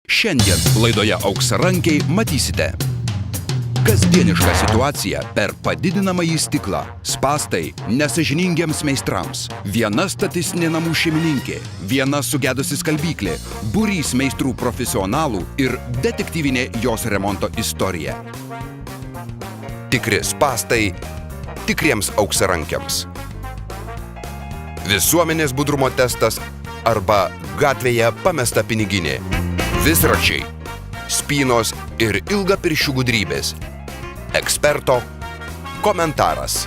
Šiandien laidoje Auksarankiai matysite kasdienišką situaciją per padidinamąjį stiklą, spąstai nesąžiningiems meistrams, viena statistinė namų šeimininkė, viena sugedusi skalbyklė, būrys meistrų profesionalų ir detektyvinė jos remonto istorija. Tikri spąstai tikriems auksarankiams. Visuomenės budrumo testas arba gatvėje pamesta piniginė. Visračiai, spynos ir ilgapirščių gudrybės. Eksperto komentaras.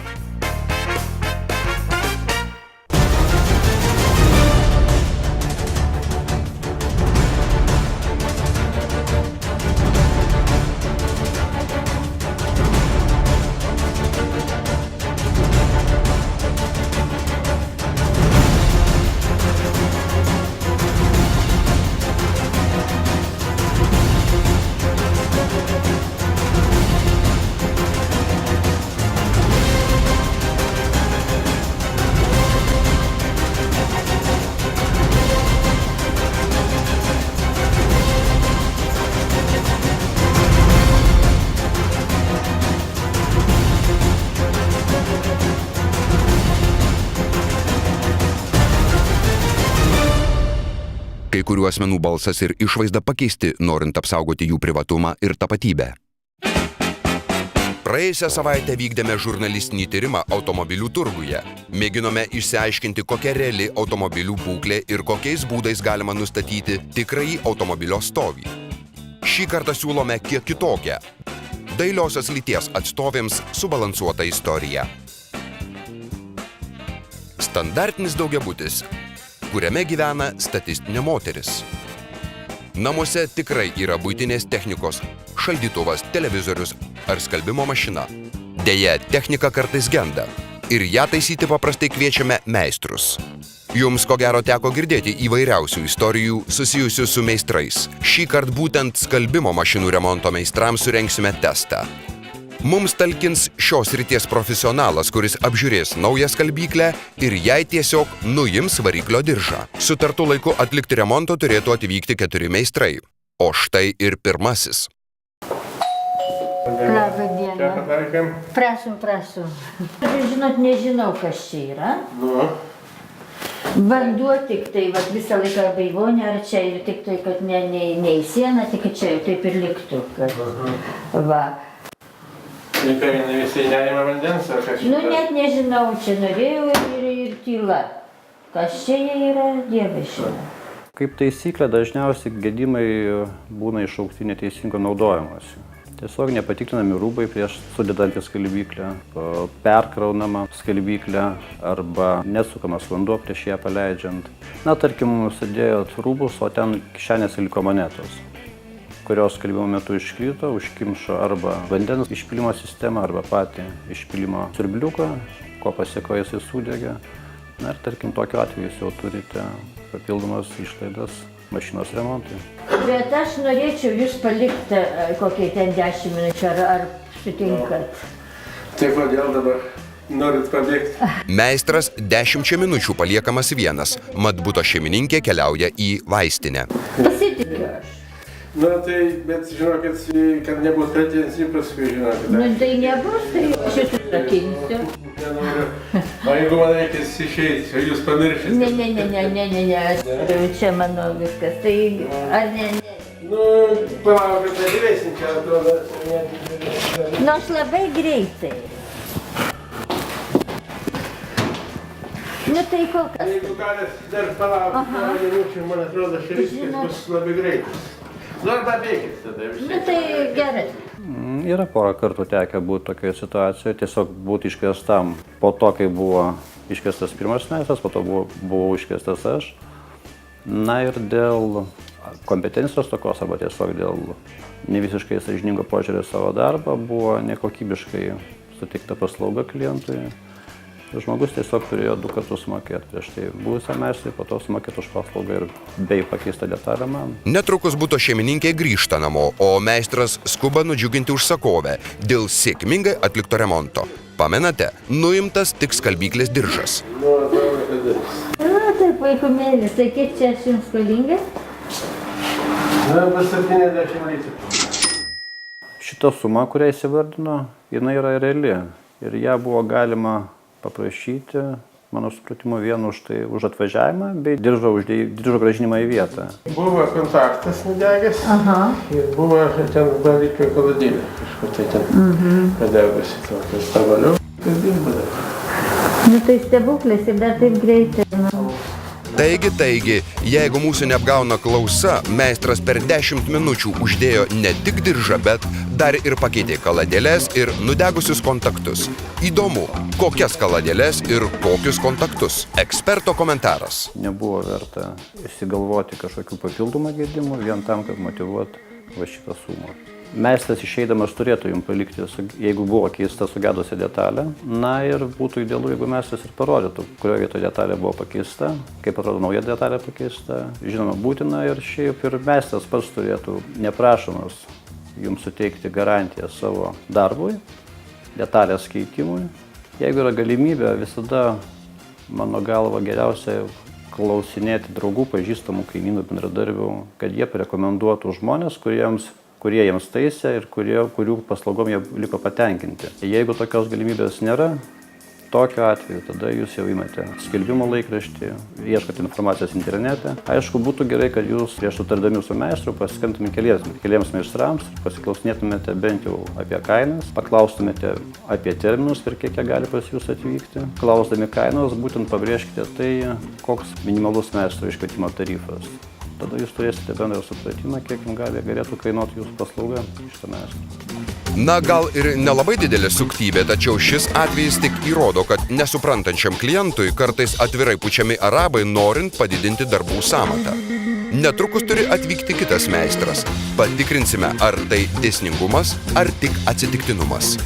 Kai kurių asmenų balsas ir išvaizda pakeisti, norint apsaugoti jų privatumą ir tapatybę. Praėjusią savaitę vykdėme žurnalistinį tyrimą automobilių turguje. Mėginome išsiaiškinti, kokia reali automobilių būklė ir kokiais būdais galima nustatyti tikrąjį automobilio stovį. Šį kartą siūlome kiek kitokią. Dailiosios lyties atstovėms subalansuota istorija. Standartinis daugiabutis, kuriame gyvena statistinė moteris. Namuose tikrai yra buitinės technikos, šaldytuvas, televizorius ar skalbimo mašina. Deja, technika kartais genda ir ją taisyti paprastai kviečiame meistrus. Jums ko gero teko girdėti įvairiausių istorijų susijusių su meistrais. Šįkart būtent skalbimo mašinų remonto meistrams surengsime testą. Mums talkins šios srities profesionalas, kuris apžiūrės naują skalbyklę ir jai tiesiog nuims variklio diržą. Sutartu laiku atlikti remonto turėtų atvykti 4 meistrai. O štai ir pirmasis. Labą dieną. Prašom. Žinot, nežinau, kas čia yra. Vanduo tik tai, visą laiką baivonė, ar čia ir tik tai, kad ne į sieną, tik čia jau taip ir liktų. Va. Ir ką, visi neima vandens, ar ką čia? Net nežinau, čia norėjau ir tyla. Kas čia yra, Dievas žino. Kaip taisyklė, dažniausiai gedimai būna iššaukti neteisingo naudojimosi. Tiesiog nepatikrinami rūbai prieš sudedant į skalbyklę, perkraunama skalbyklė arba nesukamas vanduo prieš ją paleidžiant. Tarkim, sudėjot rūbus, o ten kišenėse liko monetos, kurios skalbimo metu iškrito, užkimšo arba vandens išpylimo sistemą, arba patį išpylimo siurbliuką, ko pasiekoje jisai sudegė. Ir tarkim, tokiu atveju jūs jau turite papildomas išlaidas mašinos remontui. Bet aš norėčiau jūs palikti kokiai ten 10 minučių, ar sutinkat? Tai kodėl dabar norit pabėgti? Meistras 10 minučių paliekamas vienas, mat buto šeimininkė keliauja į vaistinę. Pasitikiu aš. Tai, bet žinokit, kad nebus pretenzijų paskui, žinokit. Tai nebus, tai aš jūs užrakinsiu. Nenoriu. O jeigu man reikės išeiti, jūs pamiršite? Ne, čia mano viskas, tai ar ne? Palaukit, tai gyvėsim čia, atrodo. Aš labai greitai. Tai kol kas. Jeigu galit dar palaukti, minučių, man atrodo, šia viskas bus labai greitas. Arba bėkit tada visai. Tai gerai. Yra porą kartų tekę būti tokioje situacijoje, tiesiog būti iškviestam po to, kai buvo iškviestas pirmas meistras, po to buvau iškviestas aš. Ir dėl kompetencijos tokios arba tiesiog dėl nevisiškai sąžiningo požiūrio savo darbą buvo nekokybiškai suteikta paslauga klientui. Žmogus tiesiog turėjo 2 kartus sumokėti prieš tai buvusią meistrą, po to sumokėti už paslaugą ir bei pakeistą detalę man. Netrukus buto šeimininkė grįžta namo, o meistras skuba nudžiuginti užsakovę dėl sėkmingai atlikto remonto. Pamenate, nuimtas tik skalbyklės diržas. Taip, vaikumėlis, tai kiek čia aš jums skolingas? bus 70 litrų. Šita suma, kurią įsivardino, jinai yra reali. Ir ją buvo galima paprašyti, mano supratimu, vien už atvažiavimą bei diržo grąžinimą į vietą. Buvo kontaktas nudegęs ir buvo ten valikio kaladėlė. Kažkur tai ten padegusi tokias tavaliau. Kas dirba dabar? Nu tai stebuklis ir dar taip greitai. Taigi, jeigu mūsų neapgauna klausa, meistras per 10 minučių uždėjo ne tik diržą, bet dar ir pakeitė kaladėles ir nudegusius kontaktus. Įdomu, kokias kaladėles ir kokius kontaktus. Eksperto komentaras. Nebuvo verta įsigalvoti kažkokių papildomų gedimų vien tam, kad motyvuot va šitą sumą. Meistras išeidamas turėtų jums palikti, jeigu buvo keista sugedusi detalė. Na ir būtų idealu, jeigu meistras ir parodytų, kurioje vietoje detalė buvo pakeista, kaip atrodo nauja detalė pakeista. Žinoma, būtina ir šiaip ir meistras pats turėtų neprašomas jums suteikti garantiją savo darbui, detalės keitimui. Jeigu yra galimybė, visada, mano galva, geriausia klausinėti draugų, pažįstamų, kaimynų, bendradarbių, kad jie parekomenduotų žmonės, kurie jiems taisė ir kurių paslaugom jie liko patenkinti. Jeigu tokios galimybės nėra, tokiu atveju tada jūs jau imate skelbimo laikraštį, ieškote informacijos internete. Aišku, būtų gerai, kad jūs prieš sutardami su meistru pasiskambintumėte keliems meistrams, pasiklausinėtumėte bent jau apie kainas, paklaustumėte apie terminus, per kiek jie gali pas jūs atvykti. Klausdami kainos, būtent pabrėžkite tai, koks minimalus meistro iškvietimo tarifas. Tada jūs turėsite bendrą supratimą, kiek jums galėtų kainuoti jūsų paslauga šitą meistrą. Na, gal ir nelabai didelė suktybė, tačiau šis atvejis tik įrodo, kad nesuprantančiam klientui kartais atvirai pučiami arabai, norint padidinti darbų sąmatą. Netrukus turi atvykti kitas meistras. Patikrinsime, ar tai dėsningumas, ar tik atsitiktinumas.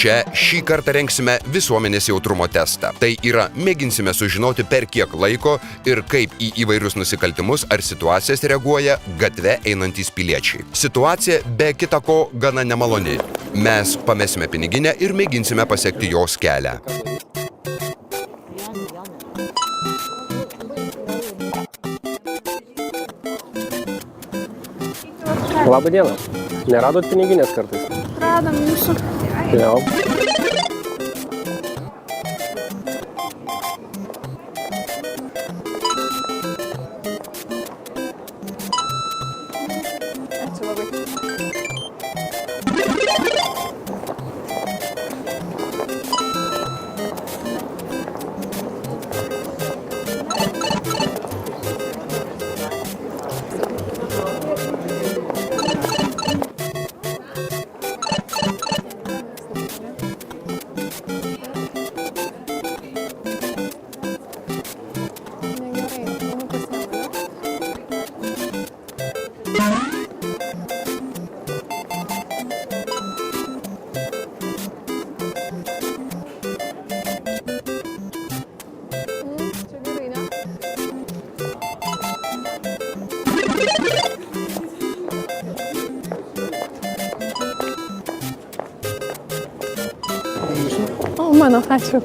Čia šį kartą rengsime visuomenės jautrumo testą. Tai yra, mėginsime sužinoti, per kiek laiko ir kaip į įvairius nusikaltimus ar situacijas reaguoja gatve einantys piliečiai. Situacija be kita ko gana nemaloni. Mes pamesime piniginę ir mėginsime pasekti jos kelią. Labą dieną. Neradot piniginės kartais? Radom jūsų. Jau. Ačiū labai. O, mano, ačiū.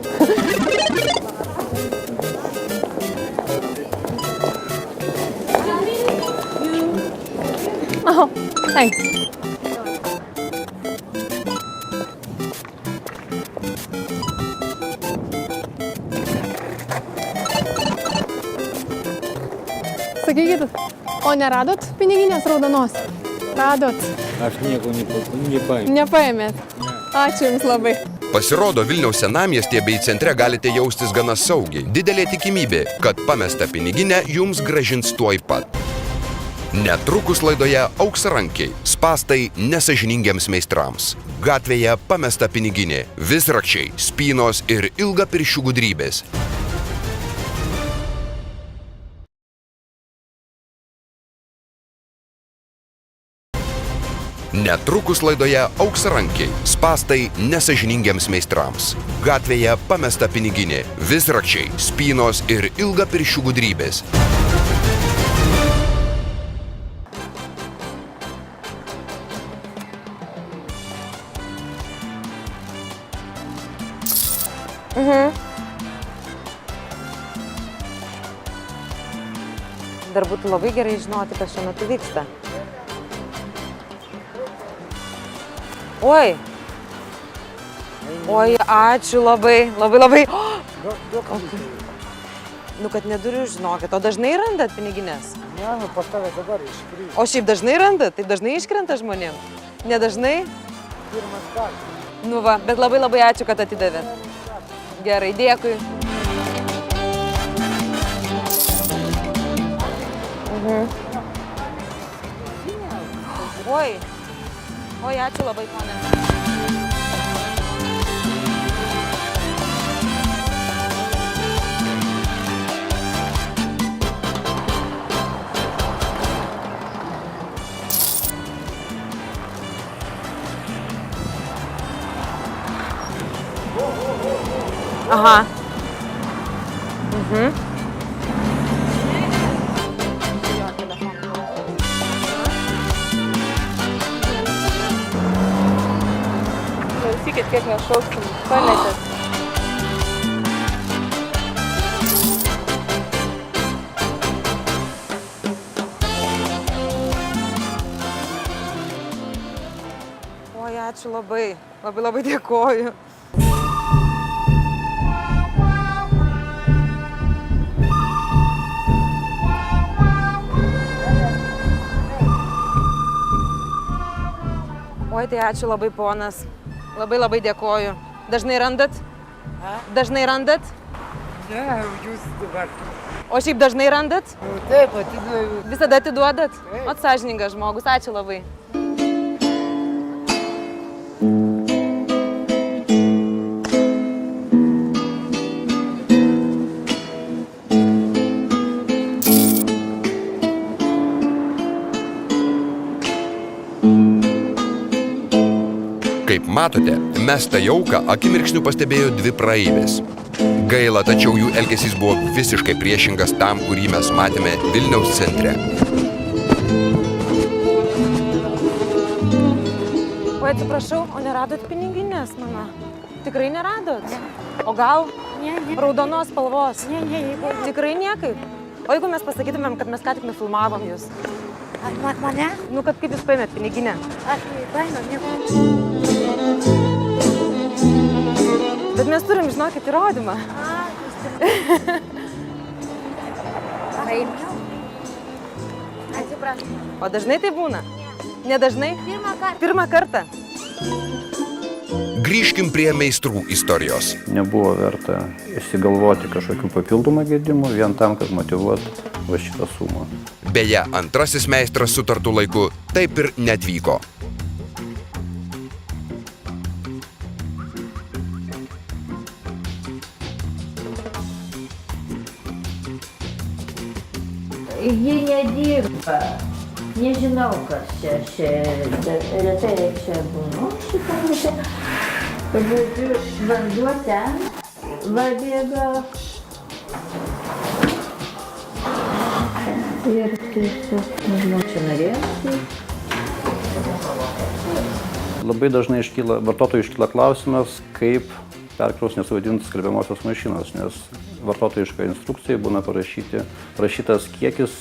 Oh, thanks. Sakykit, o neradot piniginės raudonos? Radot? Aš nieko nepaėmė. Nepaėmėt? Ačiū Jums labai. Pasirodo, Vilniaus senamiestyje bei centre galite jaustis gana saugiai. Didelė tikimybė, kad pamestą piniginę jums grąžins tuoj pat. Netrukus laidoje Auksarankiai. Spąstai nesąžiningiems meistrams. Gatvėje pamesta piniginė. Visrakčiai, spynos ir ilgapirščių gudrybės. Netrukus laidoje Auksarankiai. Spąstai nesąžiningiems meistrams. Gatvėje pamesta piniginė. Visrakčiai, spynos ir ilgapirščių gudrybės. Dar būtų labai gerai žinoti, kas šiuo metu vyksta. Oi. Oi, ačiū labai. Nu, kad neturiu, žinokit. O dažnai randat piniginės? Ne, nu pas tave dabar iškrito. O šiaip dažnai randat? Tai dažnai iškrenta žmonėm? Nedažnai? Pirmas kartas. Nu va, bet labai ačiū, kad atidavėt. Gerai, dėkui. Oi, ačiū labai, ponė. Aha. Klausykit, kiek mes šauksim. Pametėt. Oi, ačiū labai. Labai dėkoju. Oi, tai ačiū labai, ponas. Labai dėkoju. Dažnai randat? Dažnai randat? Ne, jūs dabar. O šiaip dažnai randat? Taip, atiduoju. Visada atiduodat? O sąžiningas žmogus, ačiū labai. Kaip matote, mestą jauką akimirksniu pastebėjo dvi praeivės. Gaila, tačiau jų elgesys buvo visiškai priešingas tam, kurį mes matėme Vilniaus centre. Oi, atsiprašau, o neradot piniginės, mano? Tikrai neradot? O gal raudonos spalvos? Ne. Tikrai niekaip? O jeigu mes pasakytumėm, kad mes ką tik nufilmavom jūs? Mane? Nu, kad kaip jūs paėmėt piniginę? Aš paėmiau, nieko. Bet mes turim, žinokit, įrodymą. Paėmiau. Atsiprašau. O dažnai tai būna? Nedažnai? Pirmą kartą. Grįžkim prie meistrų istorijos. Nebuvo verta išsigalvoti kažkokių papildomų gedimų vien tam, kad motyvuoti va šitą sumą. Beje, antrasis meistras sutartų laiku taip ir neatvyko. Ji nedirba. Nežinau, kas čia. Retai čia būnu šitą vietą. Žodžiu, vanduo ten va bėga. Ir tiesiog, nežinau, čia norėjau. Labai dažnai vartotojui iškyla klausimas, kaip perkraus nesuvadinti skalbiamosios mašinos, nes vartotojiškoje instrukcijoje būna parašytas kiekis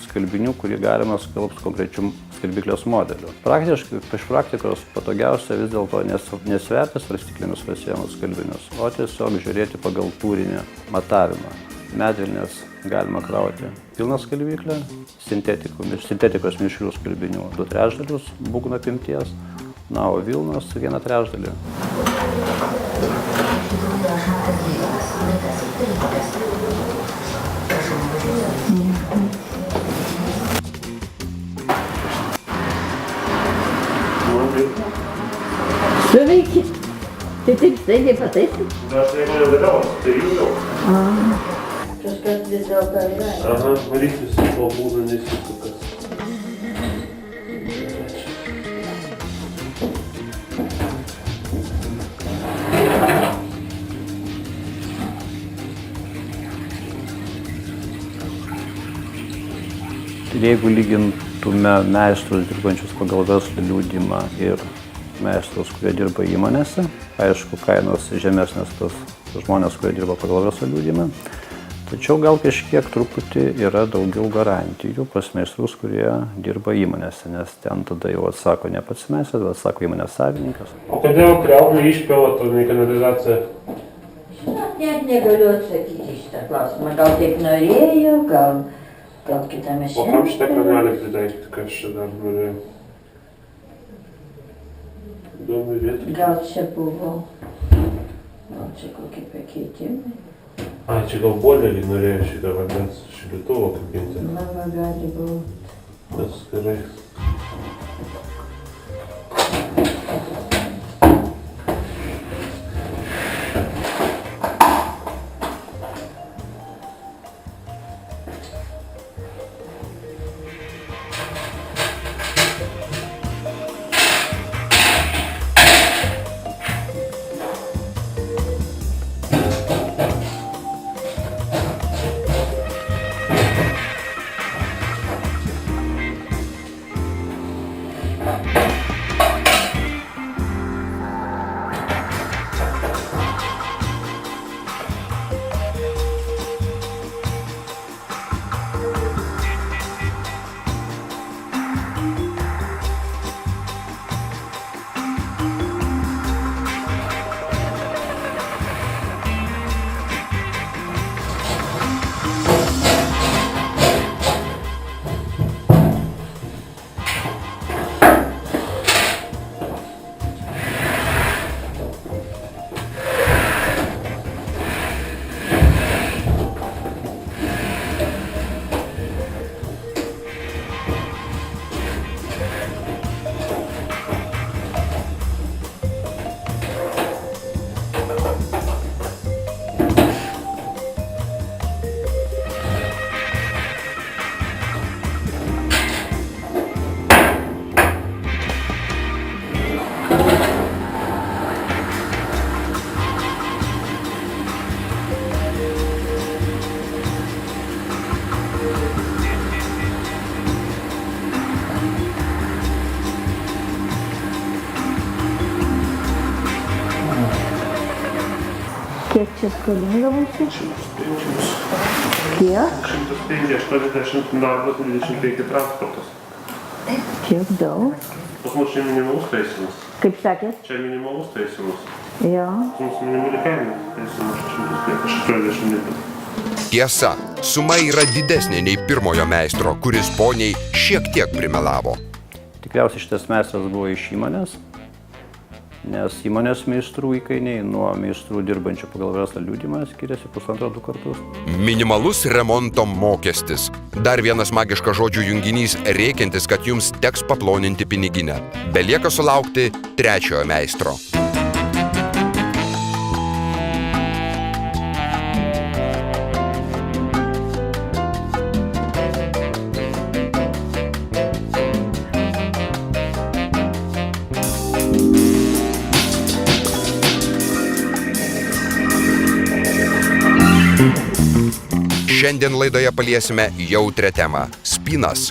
skalbinių, kurį galima skalbti konkrečių skalbiklės modelių. Praktiškai, iš praktikos patogiausia vis dėlto nesverti svarstyklėmis pasiėmus skalbinius, o tiesiog žiūrėti pagal tūrinį matavimą. Medvilnės galima krauti pilną skalbyklę, sintetikos mišrių skalbinių 2/3 būgno apimties, na, o vilnos 1/3. Suveikit. Tai taip staigiai pataisit? Aš negalėjau galiausiai, tai jų jau. Kažkas vis dėlto yra. Aha, variklis pabūna nesisukas. Jeigu lygintume meistrus dirbančius pagal verslo liudijimą ir meistrus, kurie dirba įmonėse, aišku, kainos žemesnės tos žmonės, kurie dirba pagal verslo liudijimą, Tačiau gal kažkiek truputį yra daugiau garantijų pas meistrus, kurie dirba įmonėse, nes ten tada jau atsako ne pats meistras, bet atsako įmonės savininkas. O kodėl kriauklė išpila to kanalizaciją? Net negaliu atsakyti šitą klausimą. Gal taip norėjo, gal kitame O kam šitą kanalį pridaikti, kas čia dar norėjo? Įdomu vieta. Gal čia buvo, gal čia kokie pakeitimai. Ai, čia gal boilerį norėjo šitą vandens šildytuvą kabinti. Mama gali būti. Tas gerai. Kiek čia skolinga būsiu? Kiek? 180 darbas, 25 transportas. Kiek daug? Pas mus čia minimalus taisymas. Kaip sakėt? Čia minimalus taisymas. Jo. Mums minimali kaina taisymas 180 litų. Tiesa, suma yra didesnė nei pirmojo meistro, kuris poniai šiek tiek primelavo. Tikriausiai šitas meistras buvo iš įmonės, nes įmonės meistrų įkainiai nuo meistrų dirbančių pagal verslo liudijimą skiriasi 1,5–2 kartus. Minimalus remonto mokestis. Dar vienas magiškas žodžių junginys rėkiantis, kad jums teks paploninti piniginę. Belieka sulaukti trečiojo meistro. Šiandien laidoje paliesime jautrią temą – spynas.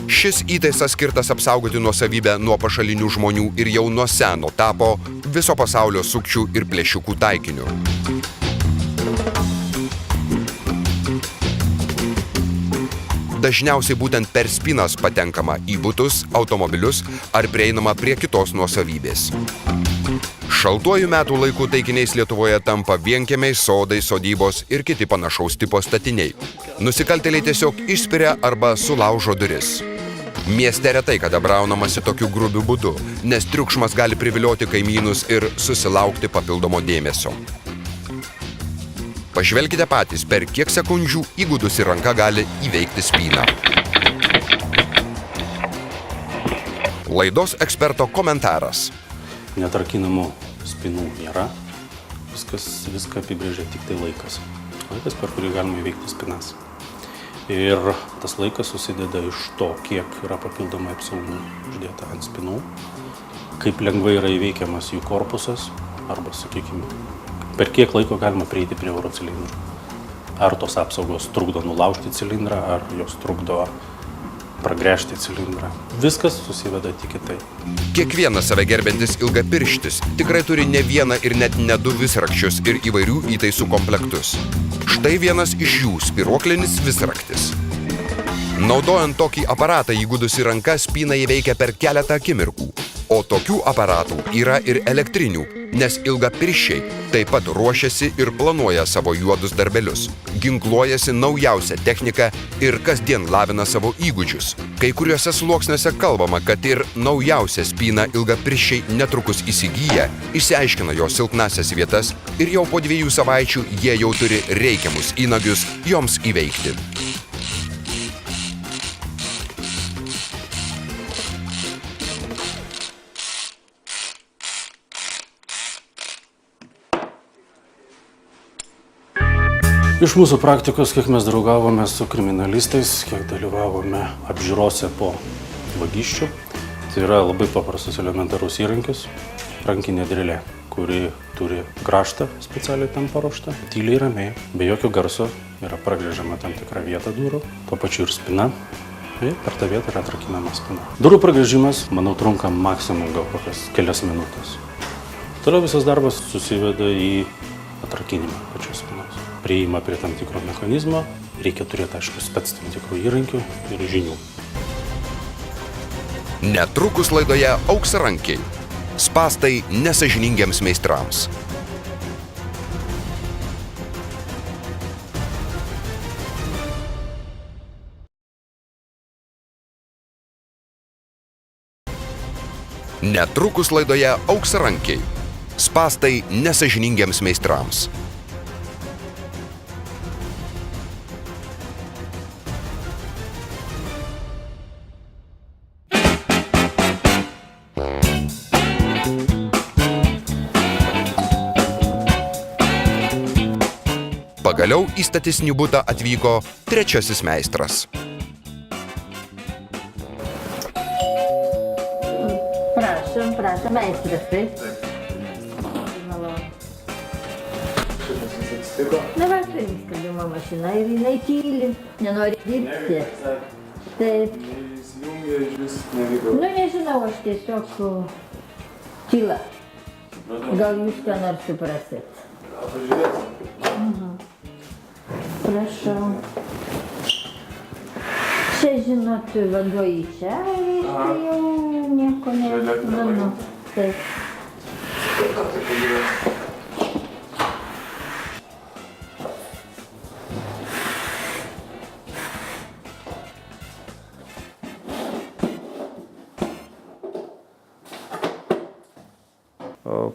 Šis įtaisas skirtas apsaugoti nuosavybę nuo pašalinių žmonių ir jau nuo seno tapo viso pasaulio sukčių ir plėšikų taikiniu. Dažniausiai būtent per spynas patenkama į butus, automobilius ar prieinama prie kitos nuosavybės. Šaltuoju metų laiku taikiniais Lietuvoje tampa vienkiemiai, sodai, sodybos ir kiti panašaus tipo statiniai. Nusikaltėliai tiesiog išspiria arba sulaužo duris. Mieste retai kada braunamasi tokiu grubiu būdu, nes triukšmas gali privilioti kaimynus ir susilaukti papildomo dėmesio. Pažvelkite patys, per kiek sekundžių įgudusi ranka gali įveikti spyną. Laidos eksperto komentaras. Neatrakinamų spynų nėra, viską apibrėžia tik tai laikas. Laikas, per kurį galima įveikti spynas. Ir tas laikas susideda iš to, kiek yra papildomai apsaugų uždėta ant spynų, kaip lengvai yra įveikiamas jų korpusas, arba, sakykime, per kiek laiko galima prieiti prie oro cilindrų. Ar tos apsaugos trukdo nulaužti cilindrą, ar jos trukdo pragręžti cilindrą. Viskas susiveda tik į tai. Kiekvienas save gerbiantis ilgapirštis tikrai turi ne vieną ir net ne du visrakščius ir įvairių įtaisų komplektus. Štai vienas iš jų – spyruoklinis visraktis. Naudojant tokį aparatą įgudusi ranka spyną įveikia per keletą akimirkų. O tokių aparatų yra ir elektrinių, nes ilgapirščiai taip pat ruošiasi ir planuoja savo juodus darbelius, ginkluojasi naujausią techniką ir kasdien lavina savo įgūdžius. Kai kuriuose sluoksniuose kalbama, kad ir naujausią spyną ilgapirščiai netrukus įsigyja, išsiaiškina jo silpnasias vietas ir jau po 2 savaičių jie jau turi reikiamus įnagius joms įveikti. Iš mūsų praktikos, kiek mes draugavome su kriminalistais, kiek dalyvavome apžiūrose po vagysčių, tai yra labai paprastas elementarus įrankis, rankinė drėlė, kuri turi grąžtą specialiai tam paruoštą. Tyliai ramiai, be jokio garso yra pragręžiama tam tikra vieta durų, tuo pačiu ir spina. Ir per tą vietą yra atrakinama spina. Durų pragręžimas, manau, trunka maksimum gal kokias kelias minutės. Toliau visas darbas susiveda į atrakinimą pačios spinos. Prieima prie tam tikro mechanizmo, reikia turėti, aišku, spec tam tikrų įrankių ir žinių. Netrukus laidoje Auksarankiai. Spąstai nesąžiningiems meistrams. Netrukus laidoje Auksarankiai. Spąstai nesąžiningiems meistrams. Pagaliau į statistinį butą atvyko trečiasis meistras. Prašom, meistras, taip? Dabar turim skalbimo mašiną ir jinai tyli, nenori dirbti. Taip. Nu, nežinau, aš tiesiog tyla. Gal jūs ką nors suprasit? Prašau. Čia, žinot, vanduo į čia, tai jau nieko ne. Taip.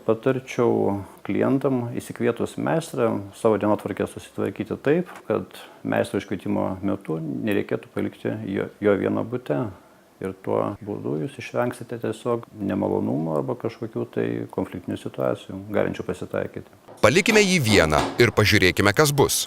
Patarčiau klientam įsikvietus meistrą savo dienotvarkę susitvarkyti taip, kad meistro iškvietimo metu nereikėtų palikti jo vieno bute. Ir tuo būdu jūs išvengsite tiesiog nemalonumų arba kažkokių tai konfliktinių situacijų, galinčių pasitaikyti. Palikime jį vieną ir pažiūrėkime, kas bus.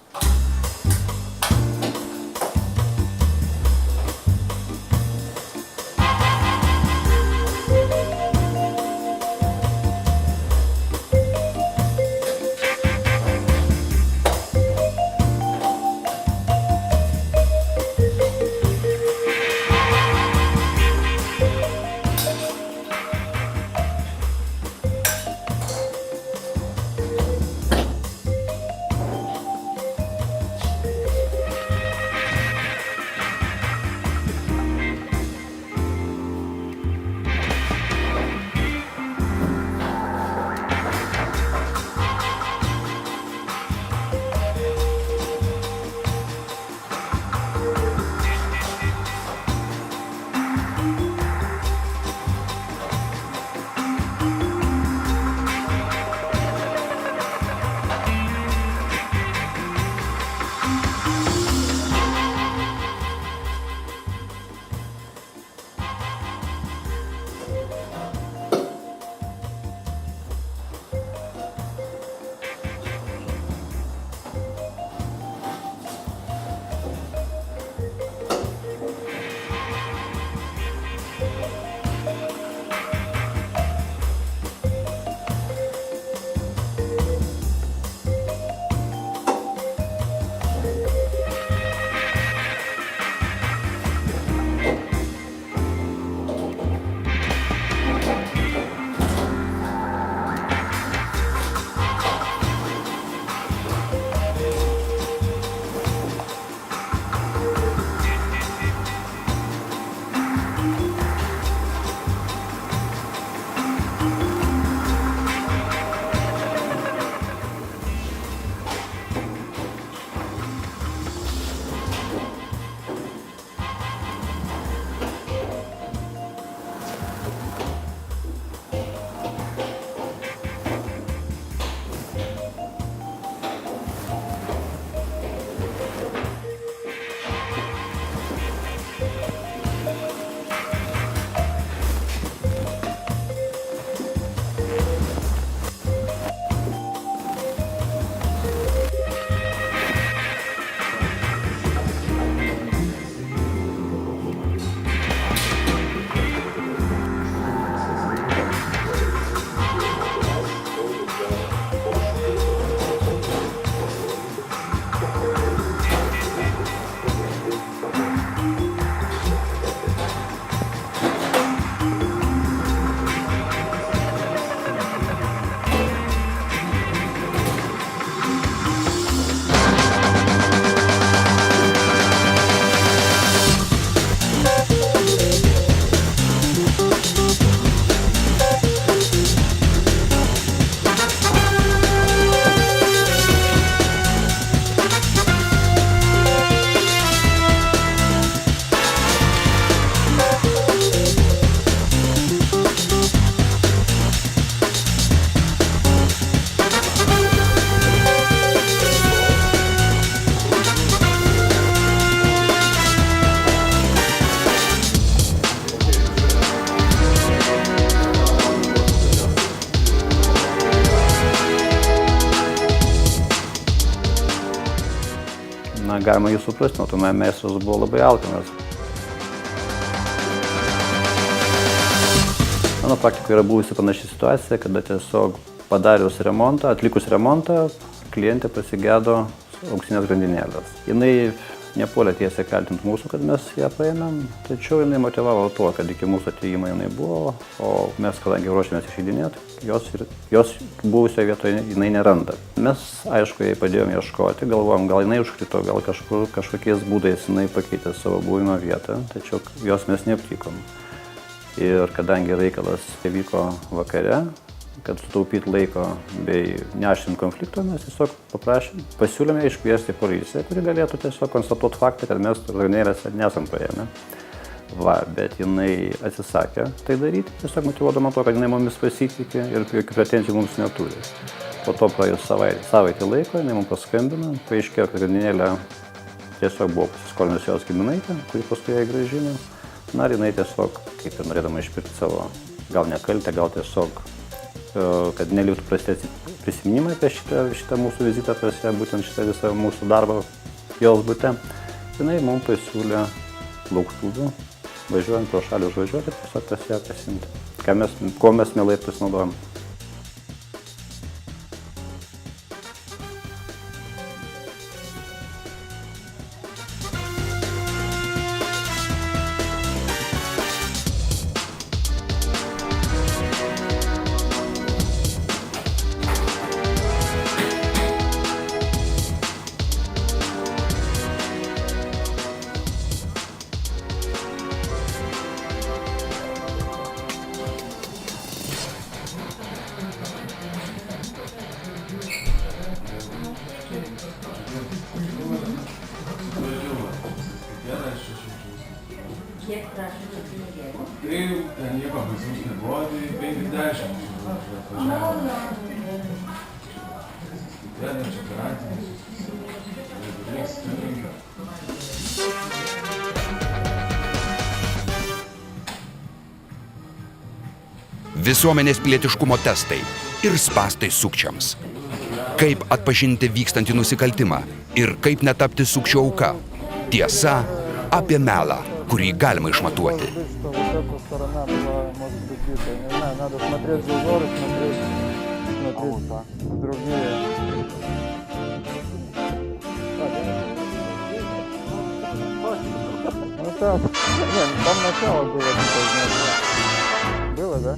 galima jį suprasti, nuo to meistras buvo labai alkanas. Mano praktikoje yra buvusi panaši situacija, kada tiesiog padarius remontą, atlikus remontą, klientė pasigėdo auksinės grandinėlės. Jinai nepuolė tiesiai kaltinti mūsų, kad mes ją paėmėm, tačiau jinai motivavo tuo, kad iki mūsų atėjimo jinai buvo, o mes, kadangi ruošėmės išeidinėti, jos buvusioje vietoje jinai neranda. Mes, aišku, jai padėjom ieškoti, galvojom, gal jinai užkrito, gal kažkokiais būdais jinai pakeitė savo buvimo vietą, tačiau jos mes neaptikom. Ir kadangi reikalas vyko vakare, kad sutaupyti laiko bei neaštrint konflikto, mes tiesiog pasiūlėme iškviesti policiją, kuri galėtų tiesiog konstatuoti faktą, kad mes grandinėlėse nesam paėmę. Bet jinai atsisakė tai daryti, tiesiog motyvuodama to, kad jinai mumis pasitikė ir jokių pretenzijų mums neturi. Po to praėjus savaitę laiko, jinai mums paskambino, paaiškėjo, kad grandinėlė tiesiog buvo pasiskolinusi jos giminaitė, kuri paskui ją grąžino. Na, ir jinai tiesiog, kaip ir norėdama išpirkti savo, gal ne kaltę, gal tiesiog, kad neliktų prastesni prisiminimai apie šitą mūsų vizitą, būtent šitą visą mūsų darbą jos bute, jinai mums pasiūlė lauktuvių, važiuojant pro šalį užvažiuoti, tiesiog pas ją pasimti, ko mes mielai pasinaudojam. Kiek prašote pinigėlių? Tai ten nieko baisaus nebuvo, tai 50 atvažiavo. Vienas čia garantinis. Visuomenės pilietiškumo testai ir spąstai sukčiams. Kaip atpažinti vykstantį nusikaltimą ir kaip netapti sukčio auka. Tiesa apie melą, kurį galima išmatuoti. Там начало было, было, да?